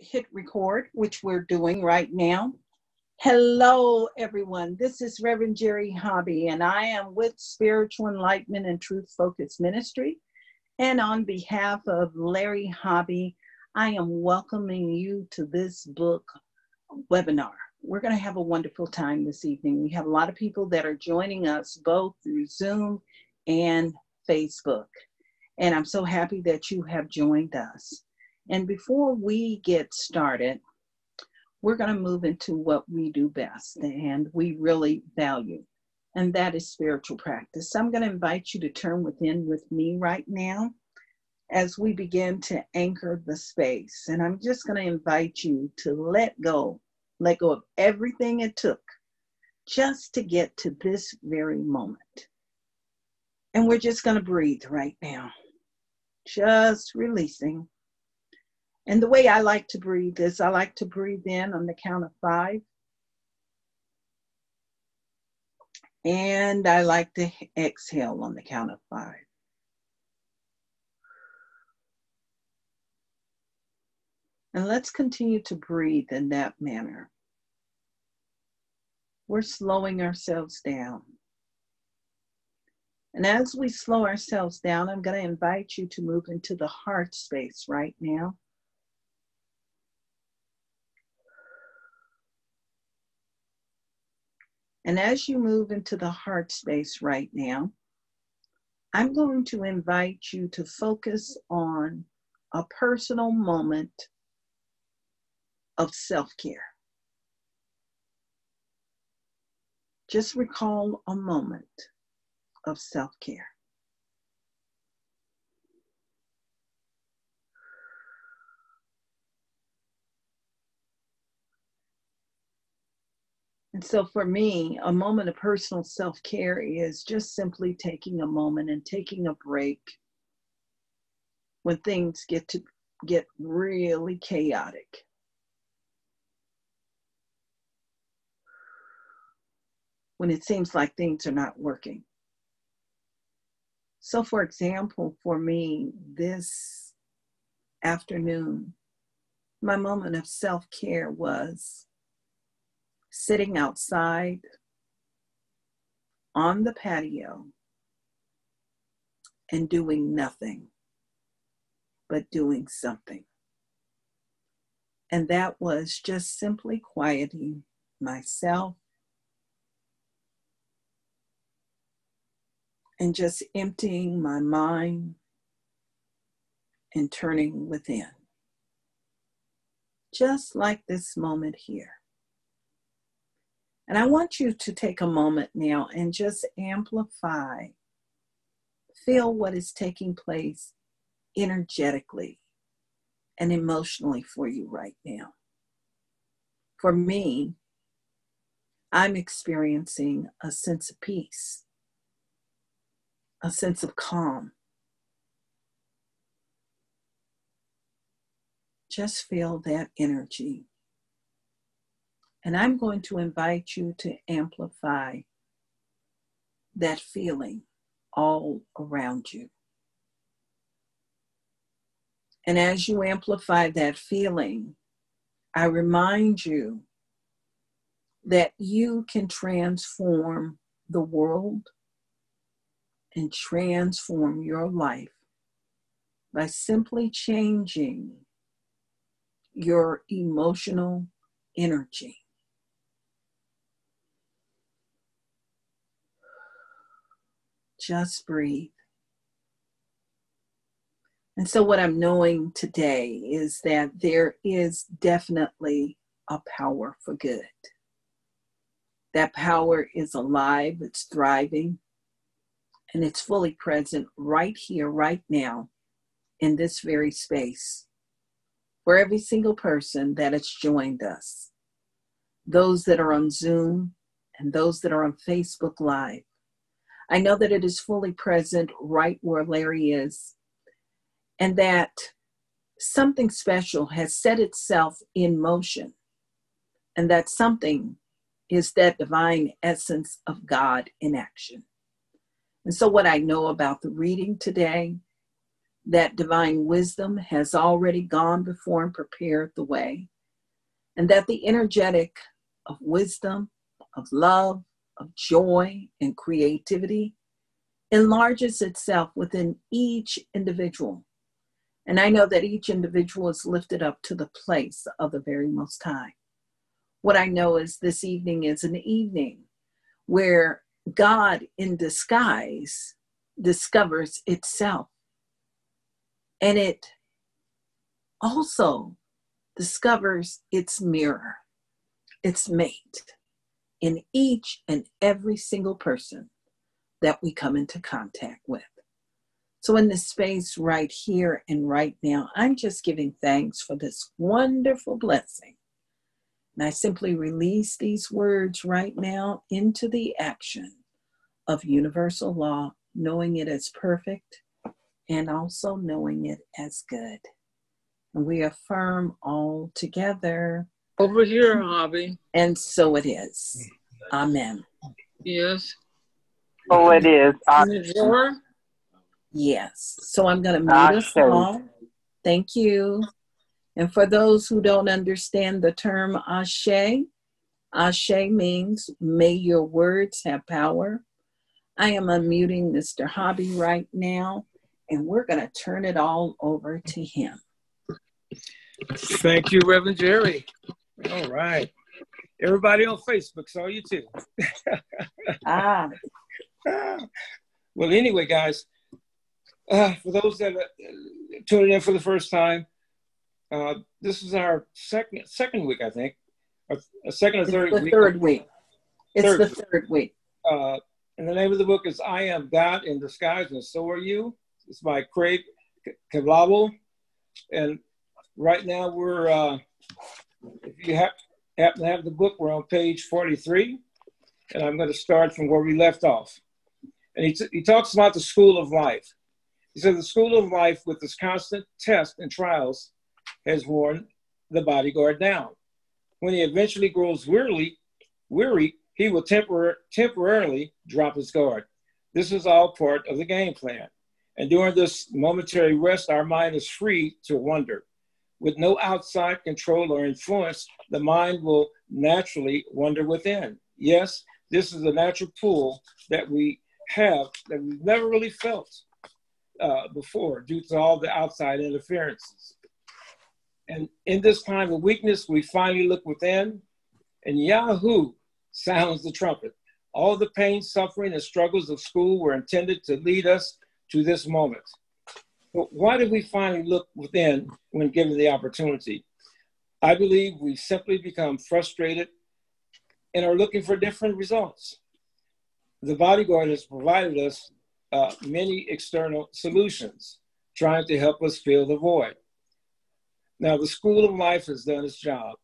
hit record, which we're doing right now. Hello, everyone. This is Reverend Jerry Hobby, and I am with Spiritual Enlightenment and Truth Focus Ministry. And on behalf of Larry Hobby, I am welcoming you to this book webinar. We're going to have a wonderful time this evening. We have a lot of people that are joining us both through Zoom and Facebook. And I'm so happy that you have joined us. And before we get started, we're going to move into what we do best and we really value, and that is spiritual practice. So I'm going to invite you to turn within with me right now as we begin to anchor the space. And I'm just going to invite you to let go of everything it took just to get to this very moment. And we're just going to breathe right now, just releasing. And the way I like to breathe is I like to breathe in on the count of 5. And I like to exhale on the count of 5. And let's continue to breathe in that manner. We're slowing ourselves down. And as we slow ourselves down, I'm going to invite you to move into the heart space right now. And as you move into the heart space right now, I'm going to invite you to focus on a personal moment of self-care. Just recall a moment of self-care. And so for me, a moment of personal self-care is just simply taking a moment and taking a break when things get really chaotic. When it seems like things are not working. So for example, for me, this afternoon, my moment of self-care was sitting outside on the patio and doing nothing but doing something. And that was just simply quieting myself and just emptying my mind and turning within. Just like this moment here. And I want you to take a moment now and just amplify, feel what is taking place energetically and emotionally for you right now. For me, I'm experiencing a sense of peace, a sense of calm. Just feel that energy. And I'm going to invite you to amplify that feeling all around you. And as you amplify that feeling, I remind you that you can transform the world and transform your life by simply changing your emotional energy. Just breathe. And so what I'm knowing today is that there is definitely a power for good. That power is alive, it's thriving, and it's fully present right here, right now, in this very space, for every single person that has joined us, those that are on Zoom and those that are on Facebook Live. I know that it is fully present right where Larry is, and that something special has set itself in motion, and that something is that divine essence of God in action. And so what I know about the reading today, that divine wisdom has already gone before and prepared the way, and that the energetic of wisdom, of love, of joy, and creativity enlarges itself within each individual. And I know that each individual is lifted up to the place of the very Most High. What I know is this evening is an evening where God in disguise discovers itself. And it also discovers its mirror, its mate, in each and every single person that we come into contact with. So in this space right here and right now, I'm just giving thanks for this wonderful blessing. And I simply release these words right now into the action of universal law, knowing it as perfect and also knowing it as good. And we affirm all together. Over here, Hobby. And so it is. Amen. Yes. So it is. Yes. So I'm going to mute us all. Thank you. And for those who don't understand the term Ashe, Ashe means may your words have power. I am unmuting Mr. Hobby right now, and we're going to turn it all over to him. Thank you, Reverend Jerry. All right. Everybody on Facebook saw you too. Well, anyway, guys, for those that are tuning in for the first time, this is our second week, I think. A second or third week. Third week. It's the third week. And the name of the book is I Am God in Disguise, and So Are You. It's by Craig Kavlabo. And right now we're, if you happen to have the book, we're on page 43. And I'm going to start from where we left off. And he talks about the school of life. He said the school of life with its constant tests and trials has worn the bodyguard down. When he eventually grows weary, he will temporarily drop his guard. This is all part of the game plan. And during this momentary rest, our mind is free to wander. With no outside control or influence, the mind will naturally wander within. Yes, this is a natural pull that we have that we've never really felt before due to all the outside interferences. And in this time of weakness, we finally look within, and Yahoo sounds the trumpet. All the pain, suffering, and struggles of school were intended to lead us to this moment. But why did we finally look within when given the opportunity? I believe we simply become frustrated and are looking for different results. The bodyguard has provided us many external solutions, trying to help us fill the void. Now, the school of life has done its job.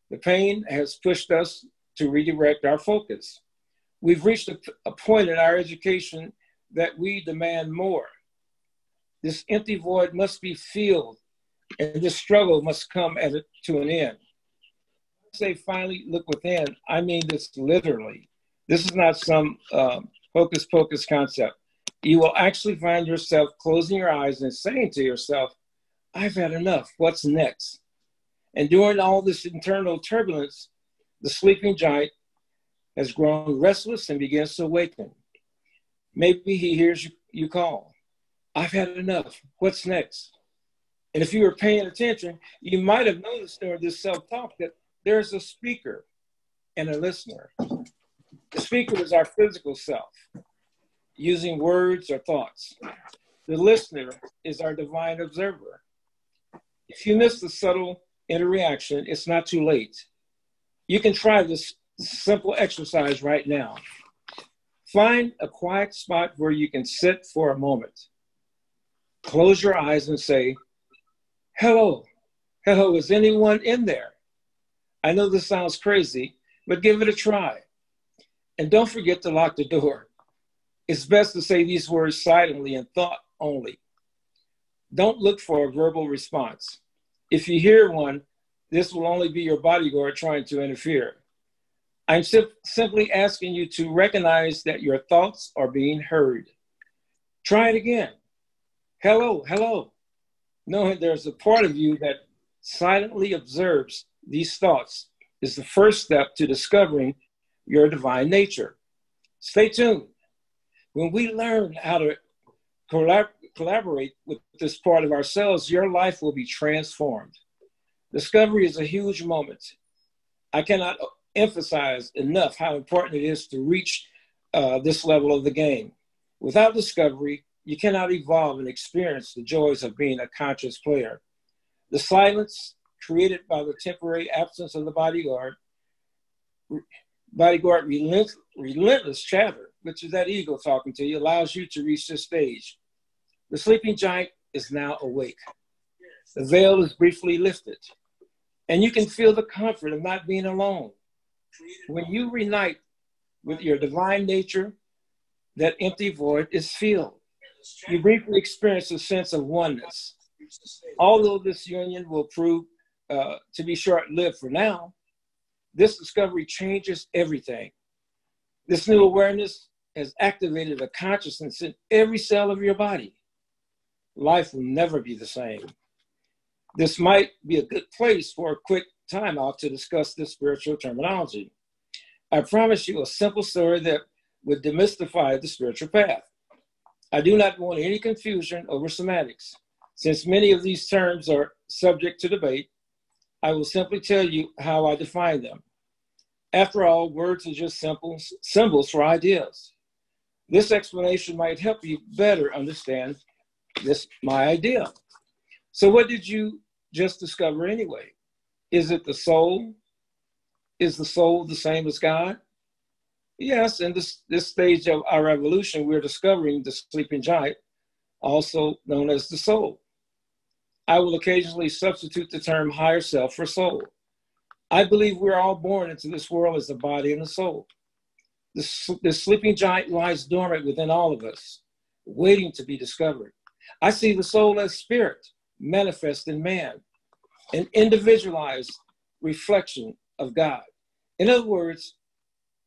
The pain has pushed us to redirect our focus. We've reached a point in our education that we demand more. This empty void must be filled, and this struggle must come to an end. When I say finally look within, I mean this literally. This is not some hocus pocus concept. You will actually find yourself closing your eyes and saying to yourself, I've had enough, what's next? And during all this internal turbulence, the sleeping giant has grown restless and begins to awaken. Maybe he hears you call. I've had enough. What's next? And if you were paying attention, you might have noticed during this self-talk that there's a speaker and a listener. The speaker is our physical self, using words or thoughts. The listener is our divine observer. If you miss the subtle interaction, it's not too late. You can try this simple exercise right now. Find a quiet spot where you can sit for a moment. Close your eyes and say, hello. Hello, is anyone in there? I know this sounds crazy, but give it a try. And don't forget to lock the door. It's best to say these words silently and thought only. Don't look for a verbal response. If you hear one, this will only be your bodyguard trying to interfere. I'm simply asking you to recognize that your thoughts are being heard. Try it again. Hello, hello. Knowing there's a part of you that silently observes these thoughts is the first step to discovering your divine nature. Stay tuned. When we learn how to collaborate with this part of ourselves, your life will be transformed. Discovery is a huge moment. I cannot emphasize enough how important it is to reach this level of the game. Without discovery, you cannot evolve and experience the joys of being a conscious player. The silence created by the temporary absence of the relentless chatter, which is that ego talking to you, allows you to reach this stage. The sleeping giant is now awake. The veil is briefly lifted, and you can feel the comfort of not being alone. When you reunite with your divine nature, that empty void is filled. You briefly experience a sense of oneness. Although this union will prove to be short-lived for now, this discovery changes everything. This new awareness has activated a consciousness in every cell of your body. Life will never be the same. This might be a good place for a quick timeout to discuss this spiritual terminology. I promise you a simple story that would demystify the spiritual path. I do not want any confusion over semantics. Since many of these terms are subject to debate, I will simply tell you how I define them. After all, words are just symbols for ideas. This explanation might help you better understand my idea. So what did you just discover anyway? Is it the soul? Is the soul the same as God? Yes, in this stage of our evolution, we're discovering the sleeping giant, also known as the soul. I will occasionally substitute the term higher self for soul. I believe we're all born into this world as a body and a soul. The sleeping giant lies dormant within all of us, waiting to be discovered. I see the soul as spirit, manifest in man, an individualized reflection of God. In other words,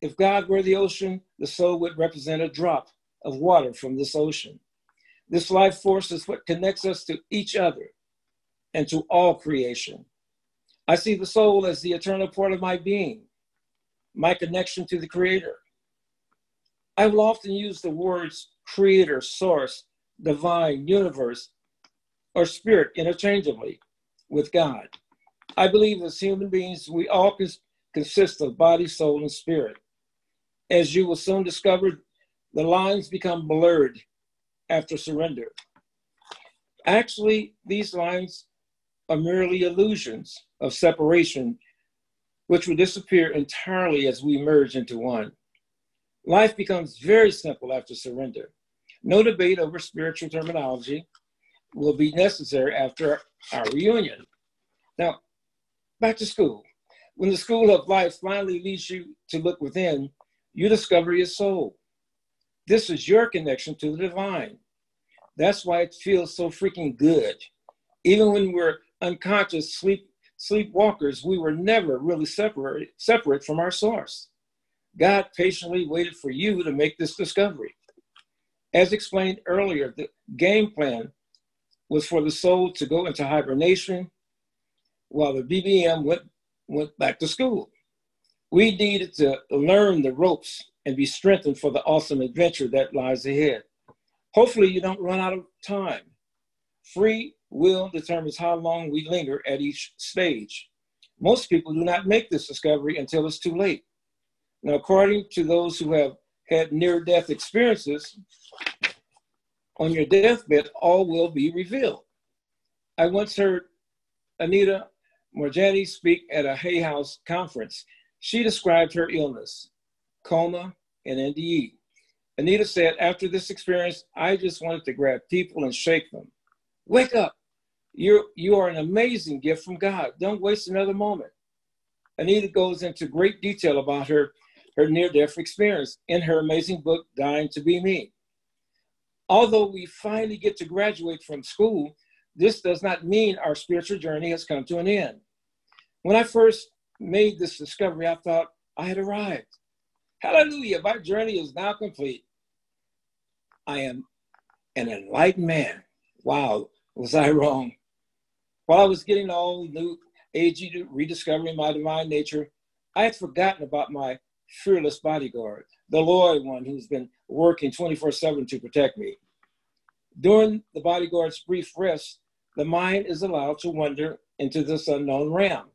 if God were the ocean, the soul would represent a drop of water from this ocean. This life force is what connects us to each other and to all creation. I see the soul as the eternal part of my being, my connection to the Creator. I will often use the words creator, source, divine, universe, or spirit interchangeably with God. I believe as human beings, we all consist of body, soul, and spirit. As you will soon discover, the lines become blurred after surrender. Actually, these lines are merely illusions of separation, which will disappear entirely as we merge into one. Life becomes very simple after surrender. No debate over spiritual terminology will be necessary after our reunion. Now, back to school. When the school of life finally leads you to look within, you discover your soul. This is your connection to the divine. That's why it feels so freaking good. Even when we're unconscious sleepwalkers, we were never really separate from our source. God patiently waited for you to make this discovery. As explained earlier, the game plan was for the soul to go into hibernation while the BBM went back to school. We needed to learn the ropes and be strengthened for the awesome adventure that lies ahead. Hopefully you don't run out of time. Free will determines how long we linger at each stage. Most people do not make this discovery until it's too late. Now, according to those who have had near-death experiences, on your deathbed, all will be revealed. I once heard Anita Moorjani speak at a Hay House conference. She described her illness, coma, and NDE. Anita said, after this experience, I just wanted to grab people and shake them. Wake up. You are an amazing gift from God. Don't waste another moment. Anita goes into great detail about her near-death experience in her amazing book, Dying to Be Me. Although we finally get to graduate from school, this does not mean our spiritual journey has come to an end. When I first made this discovery, I thought I had arrived. Hallelujah, my journey is now complete. I am an enlightened man. Wow, was I wrong? While I was getting all new, agey, rediscovering my divine nature, I had forgotten about my fearless bodyguard, the loyal one who's been working 24/7 to protect me. During the bodyguard's brief rest, the mind is allowed to wander into this unknown realm.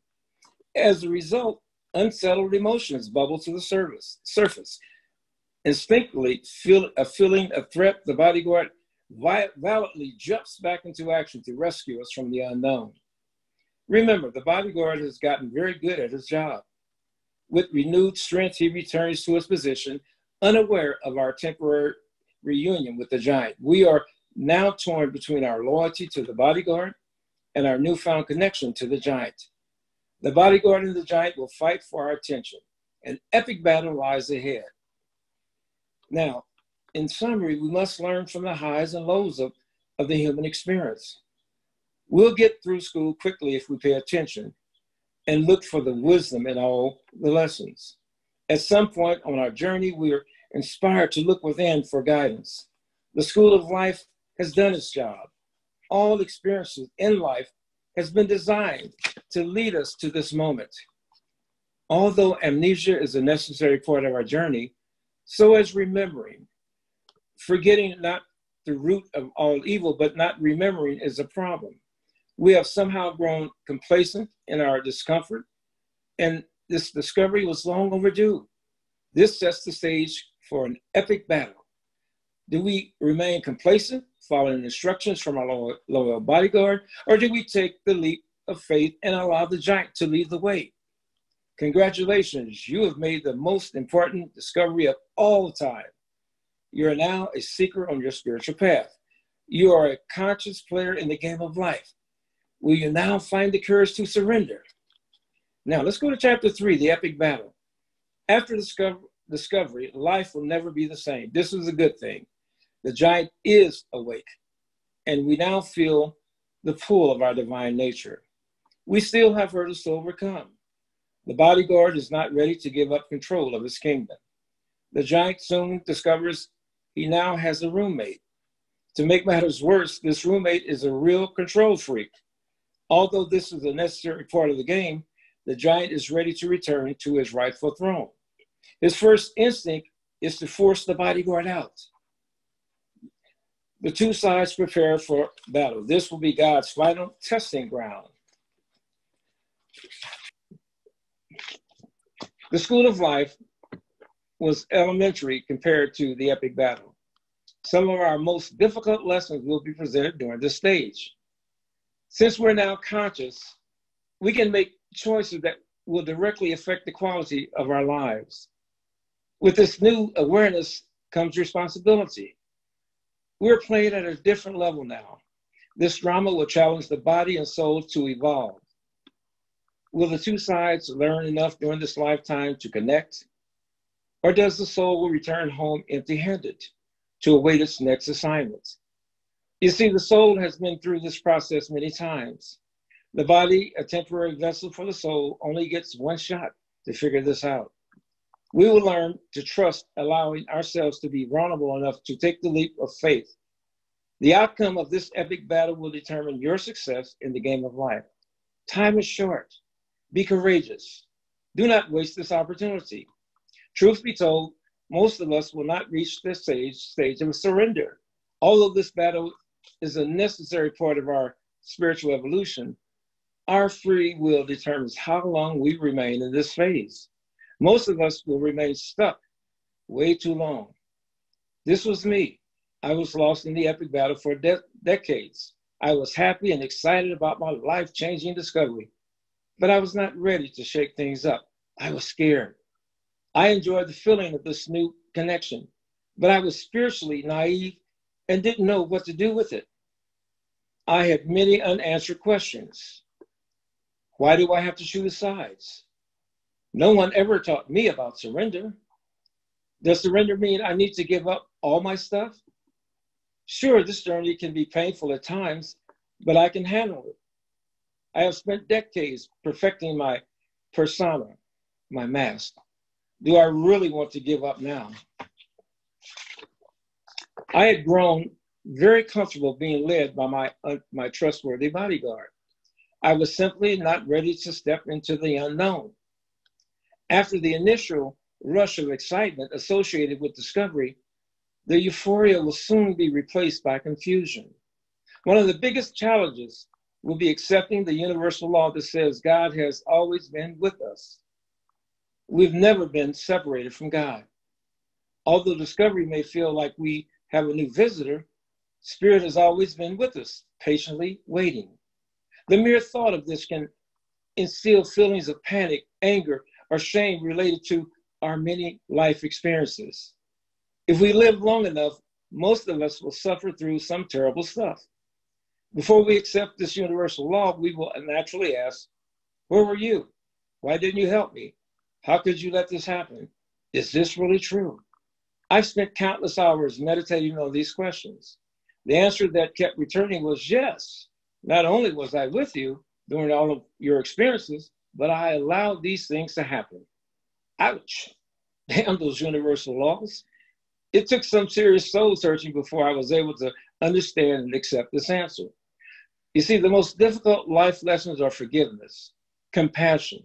As a result, unsettled emotions bubble to the surface. Instinctively, feeling a threat, the bodyguard violently jumps back into action to rescue us from the unknown. Remember, the bodyguard has gotten very good at his job. With renewed strength, he returns to his position, unaware of our temporary reunion with the giant. We are now torn between our loyalty to the bodyguard and our newfound connection to the giant. The bodyguard and the giant will fight for our attention. An epic battle lies ahead. Now, in summary, we must learn from the highs and lows of the human experience. We'll get through school quickly if we pay attention and look for the wisdom in all the lessons. At some point on our journey, we are inspired to look within for guidance. The school of life has done its job. All experiences in life has been designed to lead us to this moment. Although amnesia is a necessary part of our journey, so is remembering. Forgetting not the root of all evil, but not remembering is a problem. We have somehow grown complacent in our discomfort, and this discovery was long overdue. This sets the stage for an epic battle. Do we remain complacent, following instructions from our loyal bodyguard, or do we take the leap of faith and allow the giant to lead the way? Congratulations, you have made the most important discovery of all time. You are now a seeker on your spiritual path. You are a conscious player in the game of life. Will you now find the courage to surrender? Now, let's go to chapter 3, the epic battle. After discovery, life will never be the same. This is a good thing. The giant is awake, and we now feel the pull of our divine nature. We still have hurdles to overcome. The bodyguard is not ready to give up control of his kingdom. The giant soon discovers he now has a roommate. To make matters worse, this roommate is a real control freak. Although this is a necessary part of the game, the giant is ready to return to his rightful throne. His first instinct is to force the bodyguard out. The two sides prepare for battle. This will be God's final testing ground. The school of life was elementary compared to the epic battle. Some of our most difficult lessons will be presented during this stage. Since we're now conscious, we can make choices that will directly affect the quality of our lives. With this new awareness comes responsibility. We're playing at a different level now. This drama will challenge the body and soul to evolve. Will the two sides learn enough during this lifetime to connect? Or does the soul return home empty-handed to await its next assignment? You see, the soul has been through this process many times. The body, a temporary vessel for the soul, only gets one shot to figure this out. We will learn to trust, allowing ourselves to be vulnerable enough to take the leap of faith. The outcome of this epic battle will determine your success in the game of life. Time is short. Be courageous. Do not waste this opportunity. Truth be told, most of us will not reach this stage of surrender. Although this battle is a necessary part of our spiritual evolution, our free will determines how long we remain in this phase. Most of us will remain stuck way too long. This was me. I was lost in the epic battle for decades. I was happy and excited about my life-changing discovery, but I was not ready to shake things up. I was scared. I enjoyed the feeling of this new connection, but I was spiritually naive and didn't know what to do with it. I had many unanswered questions. Why do I have to choose sides? No one ever taught me about surrender. Does surrender mean I need to give up all my stuff? Sure, this journey can be painful at times, but I can handle it. I have spent decades perfecting my persona, my mask. Do I really want to give up now? I had grown very comfortable being led by my trustworthy bodyguard. I was simply not ready to step into the unknown. After the initial rush of excitement associated with discovery, the euphoria will soon be replaced by confusion. One of the biggest challenges will be accepting the universal law that says God has always been with us. We've never been separated from God. Although discovery may feel like we have a new visitor, Spirit has always been with us, patiently waiting. The mere thought of this can instill feelings of panic, anger, or shame related to our many life experiences. If we live long enough, most of us will suffer through some terrible stuff. Before we accept this universal law, we will naturally ask, where were you? Why didn't you help me? How could you let this happen? Is this really true? I've spent countless hours meditating on these questions. The answer that kept returning was yes. Not only was I with you during all of your experiences, but I allowed these things to happen. Ouch. Damn those universal laws. It took some serious soul searching before I was able to understand and accept this answer. You see, the most difficult life lessons are forgiveness, compassion,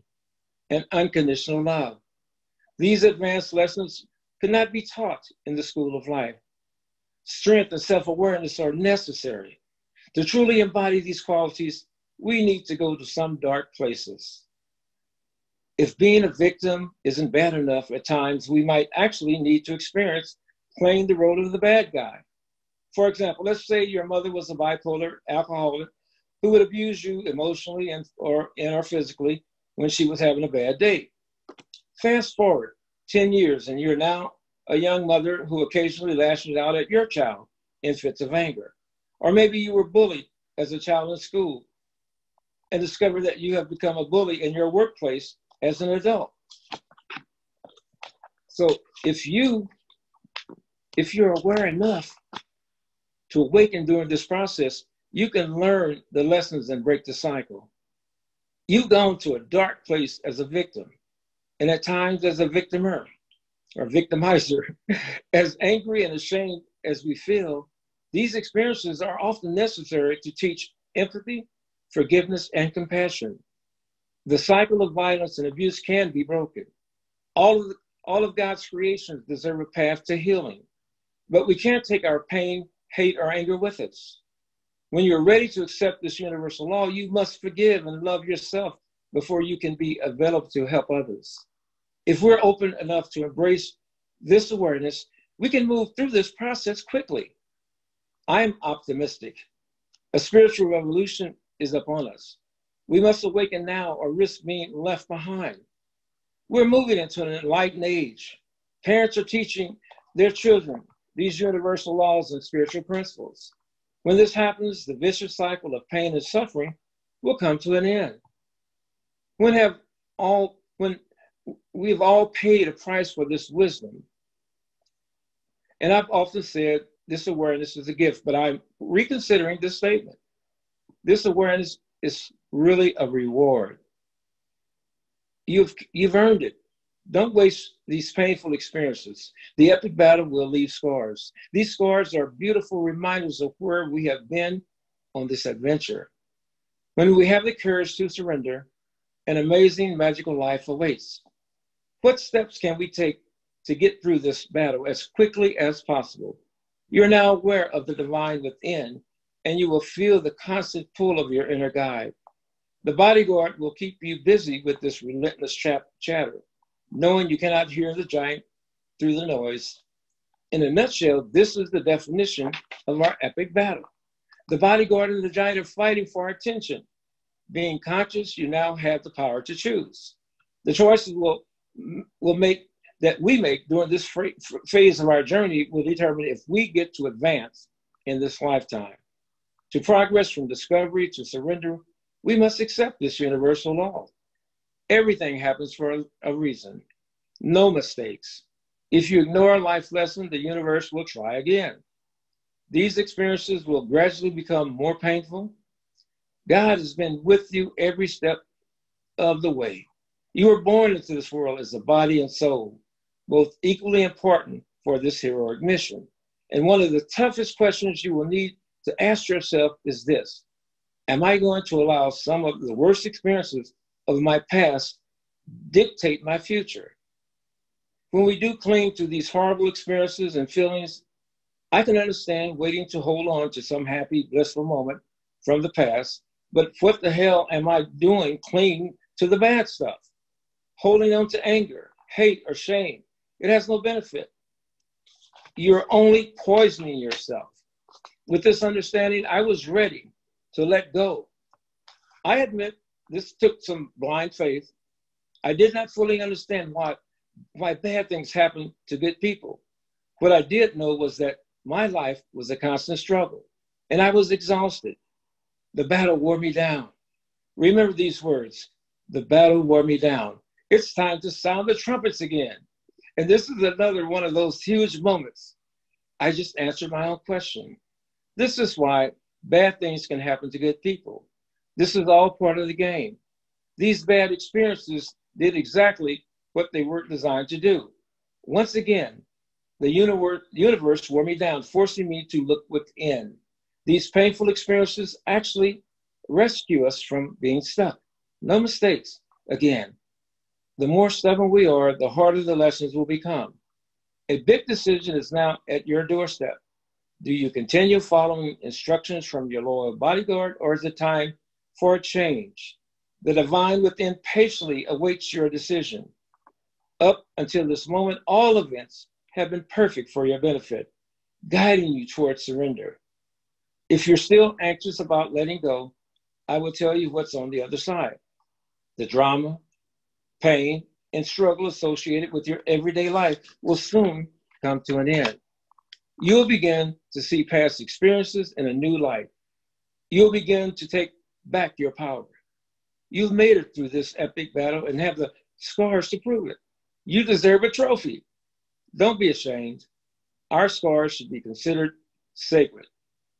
and unconditional love. These advanced lessons could not be taught in the school of life. Strength and self-awareness are necessary. To truly embody these qualities, we need to go to some dark places. If being a victim isn't bad enough at times, we might actually need to experience playing the role of the bad guy. For example, let's say your mother was a bipolar alcoholic who would abuse you emotionally or physically when she was having a bad day. Fast forward 10 years and you're now a young mother who occasionally lashes out at your child in fits of anger. Or maybe you were bullied as a child in school and discover that you have become a bully in your workplace as an adult. So if you're aware enough to awaken during this process, you can learn the lessons and break the cycle. You've gone to a dark place as a victim, and at times as a victimer or victimizer. As angry and ashamed as we feel, these experiences are often necessary to teach empathy, forgiveness, and compassion. The cycle of violence and abuse can be broken. All of God's creations deserve a path to healing, but we can't take our pain, hate, or anger with us. When you're ready to accept this universal law, you must forgive and love yourself before you can be available to help others. If we're open enough to embrace this awareness, we can move through this process quickly. I'm optimistic. A spiritual revolution is upon us. We must awaken now or risk being left behind. We're moving into an enlightened age. Parents are teaching their children these universal laws and spiritual principles. When this happens, the vicious cycle of pain and suffering will come to an end. When we've all paid a price for this wisdom, and I've often said this awareness is a gift, but I'm reconsidering this statement. This awareness is really a reward. You've earned it. Don't waste these painful experiences. The epic battle will leave scars. These scars are beautiful reminders of where we have been on this adventure. When we have the courage to surrender, an amazing, magical life awaits. What steps can we take to get through this battle as quickly as possible? You're now aware of the divine within, and you will feel the constant pull of your inner guide. The bodyguard will keep you busy with this relentless chatter, knowing you cannot hear the giant through the noise. In a nutshell, this is the definition of our epic battle. The bodyguard and the giant are fighting for our attention. Being conscious, you now have the power to choose. The choices we make during this phase of our journey will determine if we get to advance in this lifetime. To progress from discovery to surrender, we must accept this universal law. Everything happens for a reason. No mistakes. If you ignore a life lesson, the universe will try again. These experiences will gradually become more painful. God has been with you every step of the way. You were born into this world as a body and soul, both equally important for this heroic mission. And one of the toughest questions you will need to ask yourself is this: am I going to allow some of the worst experiences of my past dictate my future? When we do cling to these horrible experiences and feelings, I can understand waiting to hold on to some happy, blissful moment from the past, but what the hell am I doing clinging to the bad stuff? Holding on to anger, hate, or shame, it has no benefit. You're only poisoning yourself. With this understanding, I was ready to let go. I admit this took some blind faith. I did not fully understand why bad things happen to good people. What I did know was that my life was a constant struggle, and I was exhausted. The battle wore me down. Remember these words: the battle wore me down. It's time to sound the trumpets again. And this is another one of those huge moments. I just answered my own question. This is why bad things can happen to good people. This is all part of the game. These bad experiences did exactly what they were designed to do. Once again, the universe wore me down, forcing me to look within. These painful experiences actually rescue us from being stuck. No mistakes. Again, the more stubborn we are, the harder the lessons will become. A big decision is now at your doorstep. Do you continue following instructions from your loyal bodyguard, or is it time for a change? The divine within patiently awaits your decision. Up until this moment, all events have been perfect for your benefit, guiding you towards surrender. If you're still anxious about letting go, I will tell you what's on the other side. The drama, pain, and struggle associated with your everyday life will soon come to an end. You'll begin to see past experiences in a new light. You'll begin to take back your power. You've made it through this epic battle and have the scars to prove it. You deserve a trophy. Don't be ashamed. Our scars should be considered sacred.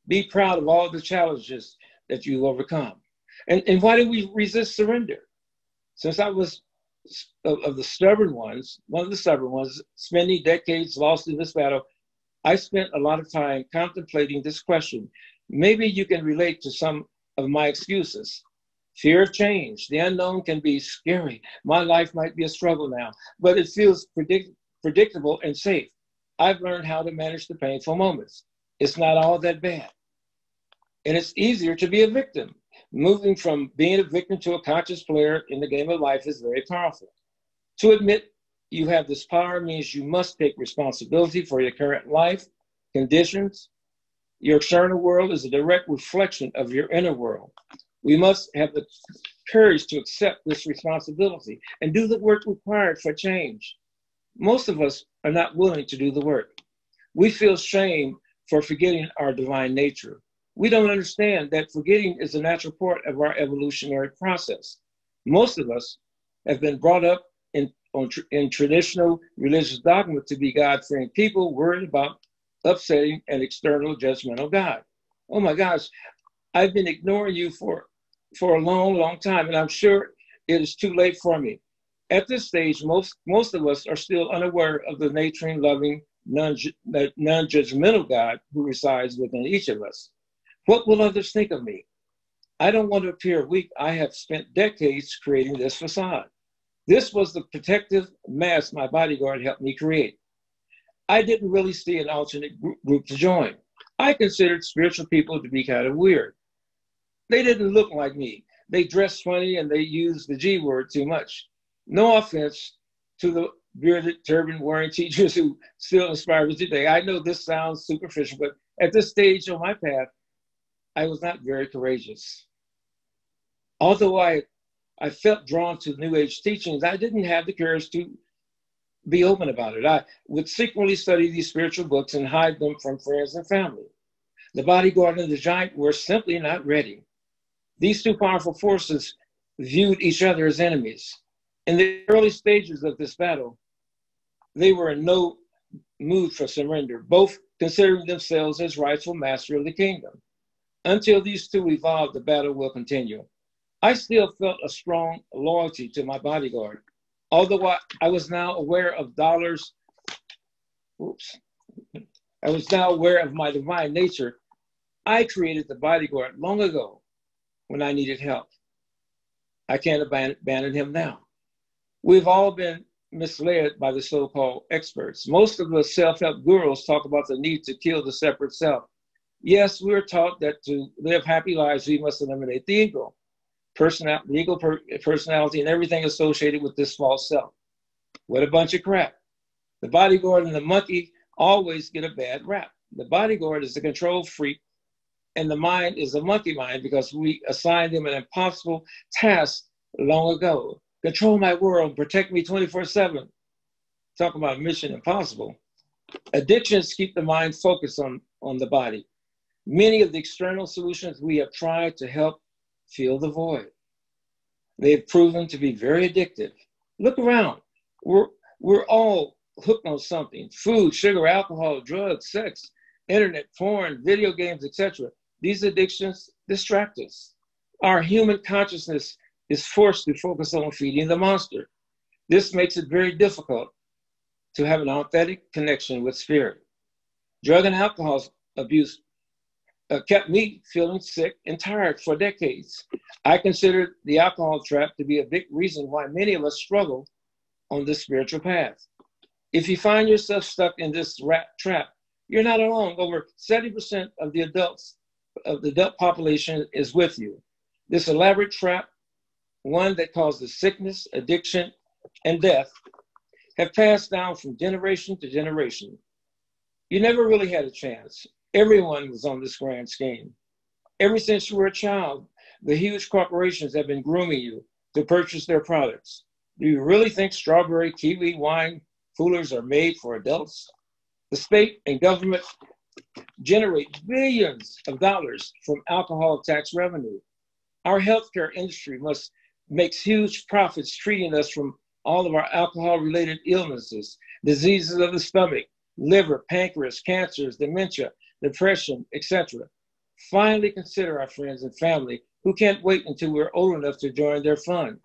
Be proud of all the challenges that you've overcome. And why do we resist surrender? Since I was of the stubborn ones, one of the stubborn ones, spending decades lost in this battle, I spent a lot of time contemplating this question. Maybe you can relate to some of my excuses. Fear of change. The unknown can be scary. My life might be a struggle now, but it feels predictable and safe. I've learned how to manage the painful moments. It's not all that bad. And it's easier to be a victim. Moving from being a victim to a conscious player in the game of life is very powerful. To admit you have this power means you must take responsibility for your current life, conditions. Your external world is a direct reflection of your inner world. We must have the courage to accept this responsibility and do the work required for change. Most of us are not willing to do the work. We feel shame for forgetting our divine nature. We don't understand that forgetting is a natural part of our evolutionary process. Most of us have been brought up in traditional religious dogma to be God-fearing people worried about upsetting an external judgmental God. Oh my gosh, I've been ignoring you for a long, long time, and I'm sure it is too late for me. At this stage, most of us are still unaware of the nurturing, loving, non-judgmental God who resides within each of us. What will others think of me? I don't want to appear weak. I have spent decades creating this facade. This was the protective mask my bodyguard helped me create. I didn't really see an alternate group to join. I considered spiritual people to be kind of weird. They didn't look like me. They dressed funny and they used the G word too much. No offense to the bearded, turban-wearing teachers who still inspire me today. I know this sounds superficial, but at this stage on my path, I was not very courageous. Although I felt drawn to New Age teachings, I didn't have the courage to be open about it. I would secretly study these spiritual books and hide them from friends and family. The bodyguard and the giant were simply not ready. These two powerful forces viewed each other as enemies. In the early stages of this battle, they were in no mood for surrender, both considering themselves as rightful master of the kingdom. Until these two evolved, the battle will continue. I still felt a strong loyalty to my bodyguard, although I was now aware of Dollar's I was now aware of my divine nature. I created the bodyguard long ago when I needed help. I can't abandon him now. We've all been misled by the so-called experts. Most of the self-help gurus talk about the need to kill the separate self. Yes, we're taught that to live happy lives, we must eliminate the ego, personality, and everything associated with this false self. What a bunch of crap. The bodyguard and the monkey always get a bad rap. The bodyguard is the control freak, and the mind is a monkey mind because we assigned him an impossible task long ago. Control my world, protect me 24/7. Talk about mission impossible. Addictions keep the mind focused on the body. Many of the external solutions we have tried to help fill the void. They have proven to be very addictive. Look around. We're all hooked on something. Food, sugar, alcohol, drugs, sex, internet, porn, video games, etc. These addictions distract us. Our human consciousness is forced to focus on feeding the monster. This makes it very difficult to have an authentic connection with spirit. Drug and alcohol abuse kept me feeling sick and tired for decades. I consider the alcohol trap to be a big reason why many of us struggle on this spiritual path. If you find yourself stuck in this rat trap, you're not alone. Over 70% of the adult population is with you. This elaborate trap, one that causes sickness, addiction, and death, have passed down from generation to generation. You never really had a chance. Everyone was on this grand scheme. Ever since you were a child, the huge corporations have been grooming you to purchase their products. Do you really think strawberry, kiwi, wine coolers are made for adults? The state and government generate billions of dollars from alcohol tax revenue. Our healthcare industry makes huge profits treating us from all of our alcohol-related illnesses, diseases of the stomach, liver, pancreas, cancers, dementia, depression, etc. Finally consider our friends and family who can't wait until we're old enough to join their fun.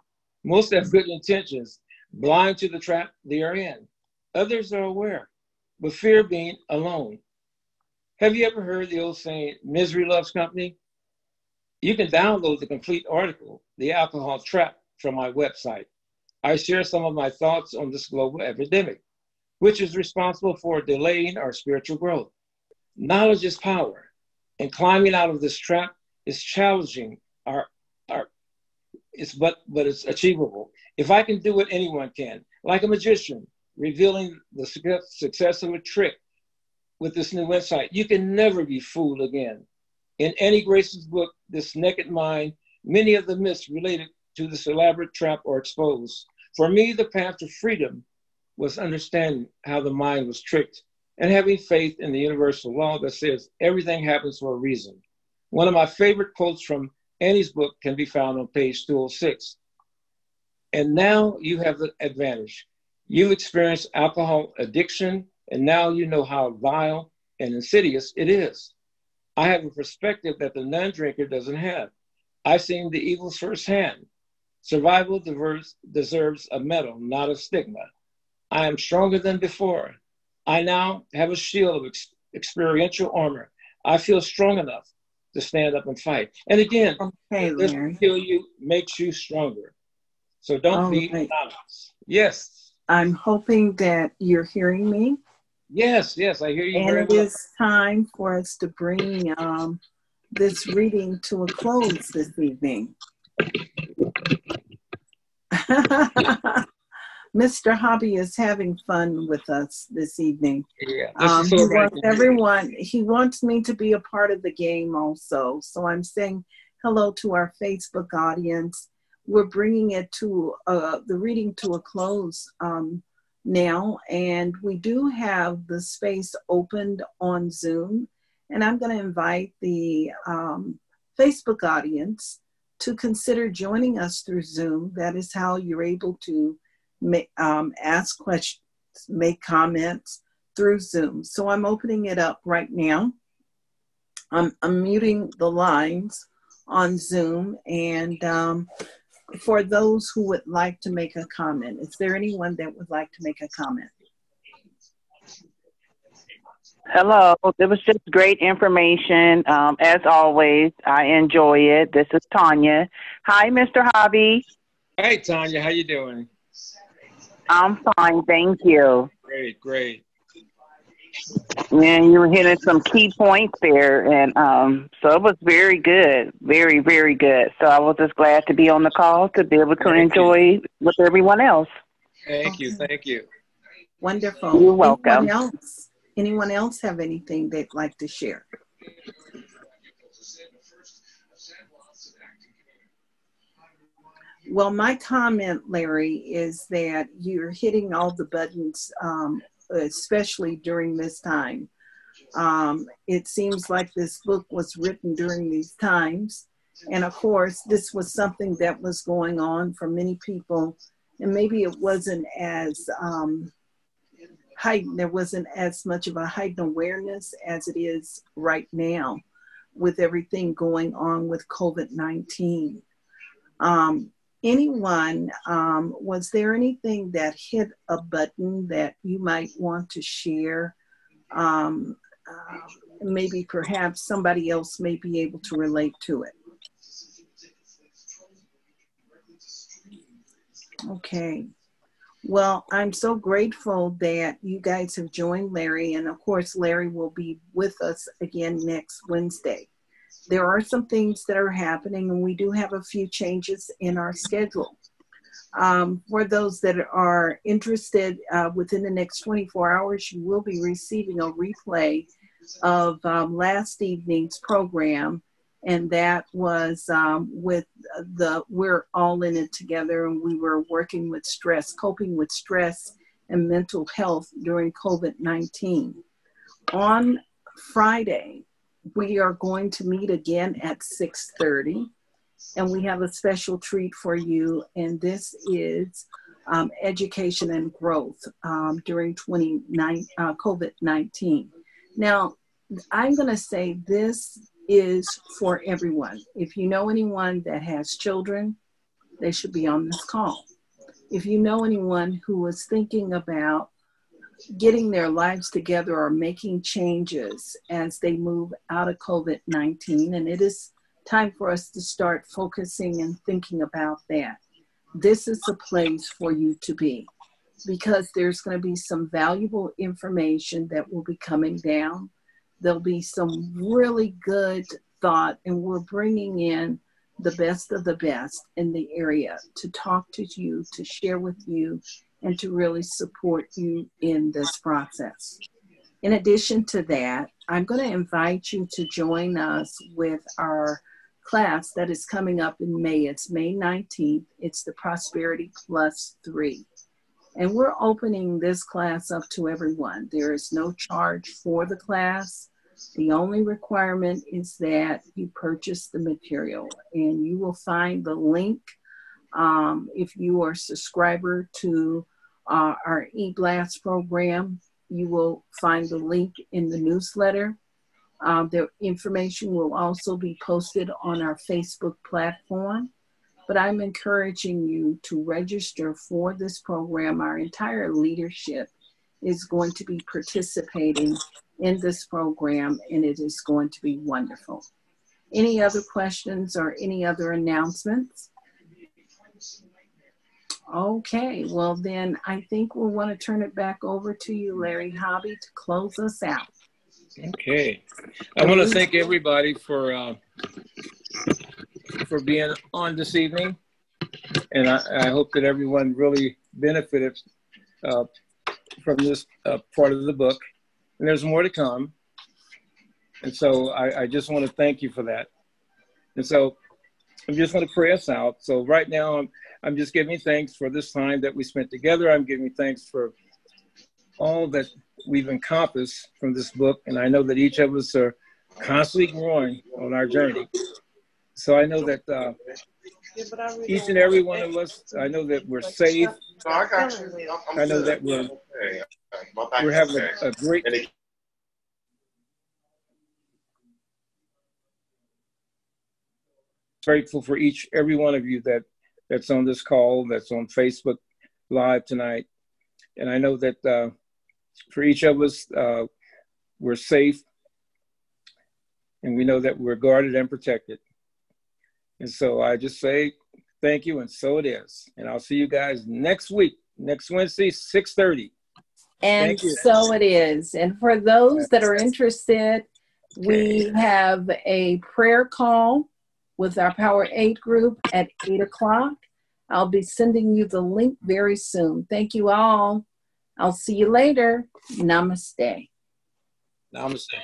Most have good intentions, blind to the trap they are in. Others are aware, but fear being alone. Have you ever heard the old saying, misery loves company? You can download the complete article, The Alcohol Trap, from my website. I share some of my thoughts on this global epidemic, which is responsible for delaying our spiritual growth. Knowledge is power, and climbing out of this trap is challenging but it's achievable. If I can do it, anyone can. Like a magician, revealing the success of a trick with this new insight. You can never be fooled again. In Annie Grace's book, This Naked Mind, many of the myths related to this elaborate trap are exposed. For me, the path to freedom was understanding how the mind was tricked and having faith in the universal law that says everything happens for a reason. One of my favorite quotes from Annie's book can be found on page 206. And now you have the advantage. You experienced alcohol addiction, and now you know how vile and insidious it is. I have a perspective that the non-drinker doesn't have. I've seen the evils firsthand. Survival deserves a medal, not a stigma. I am stronger than before. I now have a shield of experiential armor. I feel strong enough to stand up and fight. And again, okay, it doesn't kill you, makes you stronger. So don't be anonymous. Yes. I'm hoping that you're hearing me. Yes, I hear you. And it is time for us to bring this reading to a close this evening. Mr. Hobby is having fun with us this evening. Yeah, he wants me to be a part of the game also. So I'm saying hello to our Facebook audience. We're bringing it to the reading to a close now, and we do have the space opened on Zoom, and I'm going to invite the Facebook audience to consider joining us through Zoom. That is how you're able to ask questions, make comments through Zoom. So I'm opening it up right now. I'm muting the lines on Zoom, and for those who would like to make a comment, is there anyone that would like to make a comment? Hello. It was just great information. As always, I enjoy it. This is Tanya. Hi, Mr. Hobby. Hey, Tanya, how you doing? I'm fine, thank you. Great, great. And you were hitting some key points there, and so it was very good, very, very good. So I was just glad to be on the call to be able to Thank you. enjoy with everyone else. Thank you, thank you. Wonderful. You're welcome. Anyone else? Anyone else have anything they'd like to share? Well, my comment, Larry, is that you're hitting all the buttons, especially during this time. It seems like this book was written during these times. And of course, this was something that was going on for many people. And maybe it wasn't as heightened, there wasn't as much of a heightened awareness as it is right now with everything going on with COVID-19. Anyone, was there anything that hit a button that you might want to share? Maybe perhaps somebody else may be able to relate to it. Okay. Well, I'm so grateful that you guys have joined Larry. And of course, Larry will be with us again next Wednesday. There are some things that are happening, and we do have a few changes in our schedule. For those that are interested, within the next 24 hours, you will be receiving a replay of last evening's program. And that was with We're All in It Together, and we were working with stress, coping with stress and mental health during COVID-19. On Friday, we are going to meet again at 6:30, and we have a special treat for you, and this is education and growth during COVID-19. Now, I'm going to say this is for everyone. If you know anyone that has children, they should be on this call. If you know anyone who is thinking about getting their lives together or making changes as they move out of COVID-19, and it is time for us to start focusing and thinking about that, this is a place for you to be, because there's going to be some valuable information that will be coming down. There'll be some really good thought, and we're bringing in the best of the best in the area to talk to you, to share with you, and to really support you in this process. In addition to that, I'm going to invite you to join us with our class that is coming up in May. It's May 19th. It's the Prosperity Plus 3. And we're opening this class up to everyone. There is no charge for the class. The only requirement is that you purchase the material, and you will find the link if you are a subscriber to our eBlast program. You will find the link in the newsletter. The information will also be posted on our Facebook platform. But I'm encouraging you to register for this program. Our entire leadership is going to be participating in this program, and it is going to be wonderful. Any other questions or any other announcements? Okay, well then I think we'll want to turn it back over to you, Larry Hobby, to close us out. Okay. I want to thank everybody for being on this evening. And I hope that everyone really benefited from this part of the book. And there's more to come. And so I just want to thank you for that. And so I'm just going to pray us out. So right now, I'm just giving thanks for this time that we spent together. I'm giving thanks for all that we've encompassed from this book. And I know that each of us are constantly growing on our journey. So I know that each and every one of us, I know that we're safe. I know that we're having a great grateful for every one of you that's on this call, that's on Facebook Live tonight. And I know that for each of us, we're safe, and we know that we're guarded and protected. And so I just say thank you, and so it is. And I'll see you guys next week, next Wednesday, 6:30. And so it is. And for those that are interested, we have a prayer call with our Power 8 group at 8 o'clock. I'll be sending you the link very soon. Thank you all. I'll see you later. Namaste. Namaste.